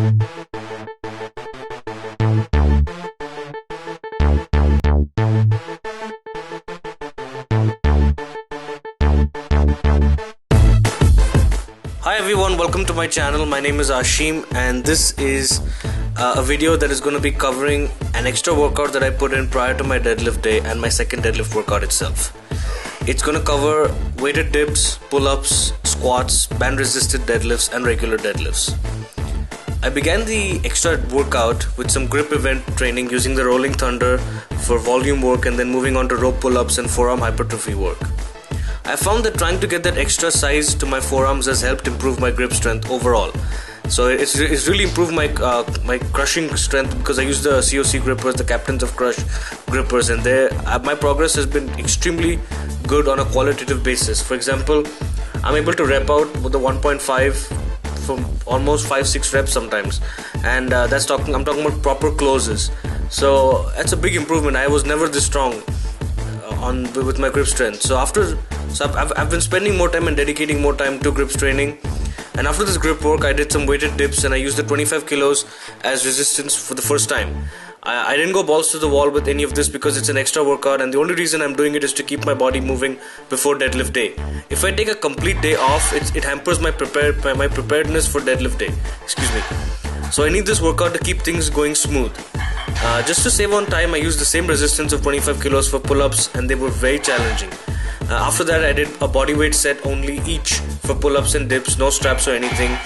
Hi everyone, welcome to my channel. My name is Ashim and this is a video that is going to be covering an extra workout that I put in prior to my deadlift day and my second deadlift workout itself. It's going to cover weighted dips, pull-ups, squats, band resisted deadlifts and regular deadlifts. I began the extra workout with some grip event training using the Rolling Thunder for volume work and then moving on to rope pull-ups and forearm hypertrophy work. I found that trying to get that extra size to my forearms has helped improve my grip strength overall. So it's really improved my crushing strength because I use the COC grippers, the Captains of Crush grippers, and my progress has been extremely good on a qualitative basis. For example, I'm able to rep out with the 1.5 from almost 5-6 reps sometimes, and I'm talking about proper closes. So that's a big improvement. I was never this strong with my grip strength. So I've been spending more time and dedicating more time to grips training. And after this grip work, I did some weighted dips and I used the 25 kilos as resistance for the first time. I didn't go balls to the wall with any of this because it's an extra workout, and the only reason I'm doing it is to keep my body moving before deadlift day. If I take a complete day off, it hampers my preparedness for deadlift day. Excuse me. So I need this workout to keep things going smooth. Just to save on time, I used the same resistance of 25 kilos for pull-ups and they were very challenging. After that, I did a bodyweight set only each for pull-ups and dips, no straps or anything.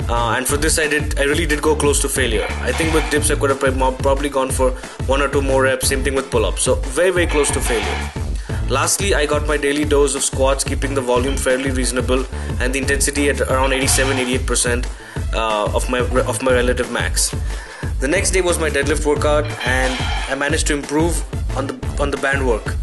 And for this, I really did go close to failure. I think with dips, I could have probably gone for 1 or 2 more reps, same thing with pull-ups. So very, very close to failure. Lastly, I got my daily dose of squats, keeping the volume fairly reasonable and the intensity at around 87-88% of my relative max. The next day was my deadlift workout and I managed to improve on the band work.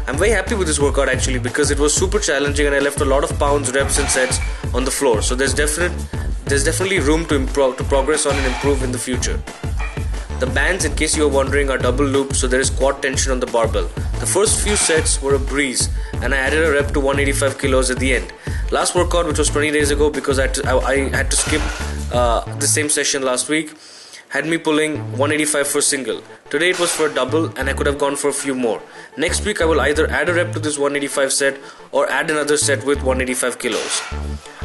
I'm very happy with this workout actually because it was super challenging and I left a lot of pounds, reps and sets on the floor. So there's definitely room to progress on and improve in the future. The bands, in case you are wondering, are double looped, so there is quad tension on the barbell. The first few sets were a breeze and I added a rep to 185 kilos at the end. Last workout, which was 20 days ago because I had to skip the same session last week, had me pulling 185 for single. Today it was for a double and I could have gone for a few more. Next week I will either add a rep to this 185 set or add another set with 185 kilos.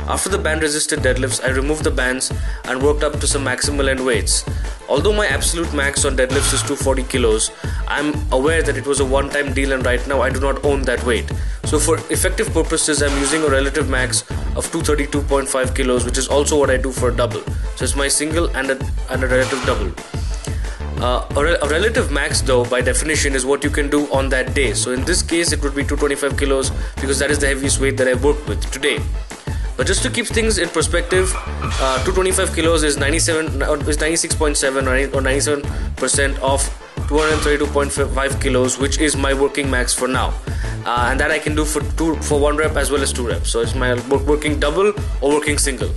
After the band resisted deadlifts, I removed the bands and worked up to some maximal end weights. Although my absolute max on deadlifts is 240 kilos, I'm aware that it was a one-time deal and right now I do not own that weight. So for effective purposes, I'm using a relative max of 232.5 kilos, which is also what I do for a double. So it's my single and a relative double. A relative max though, by definition, is what you can do on that day. So in this case, it would be 225 kilos because that is the heaviest weight that I worked with today. But just to keep things in perspective, 225 kilos is 96.7 or 97% of 232.5 kilos, which is my working max for now. And that I can do for 1 rep as well as 2 reps. So it's my working double or working single.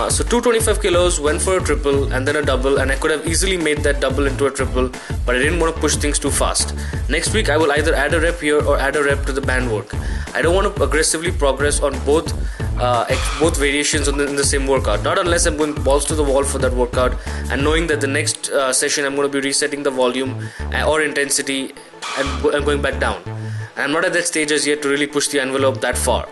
So 225 kilos went for a triple and then a double, and I could have easily made that double into a triple, but I didn't want to push things too fast. Next week I will either add a rep here or add a rep to the band work. I don't want to aggressively progress on both variations in the same workout, not unless I'm going balls to the wall for that workout and knowing that the next session I'm going to be resetting the volume or intensity and going back down. And I'm not at that stage as yet to really push the envelope that far.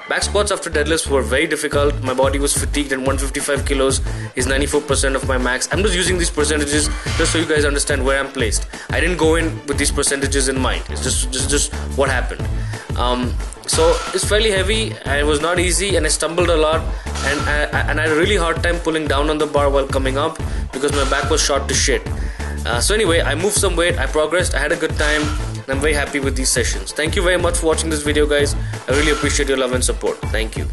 Back squats after deadlifts were very difficult. My body was fatigued and 155 kilos is 94% of my max. I'm just using these percentages just so you guys understand where I'm placed. I didn't go in with these percentages in mind. It's just what happened. So it's fairly heavy and it was not easy and I stumbled a lot and I had a really hard time pulling down on the bar while coming up because my back was shot to shit. So anyway, I moved some weight, I progressed, I had a good time, and I'm very happy with these sessions. Thank you very much for watching this video, guys. I really appreciate your love and support. Thank you.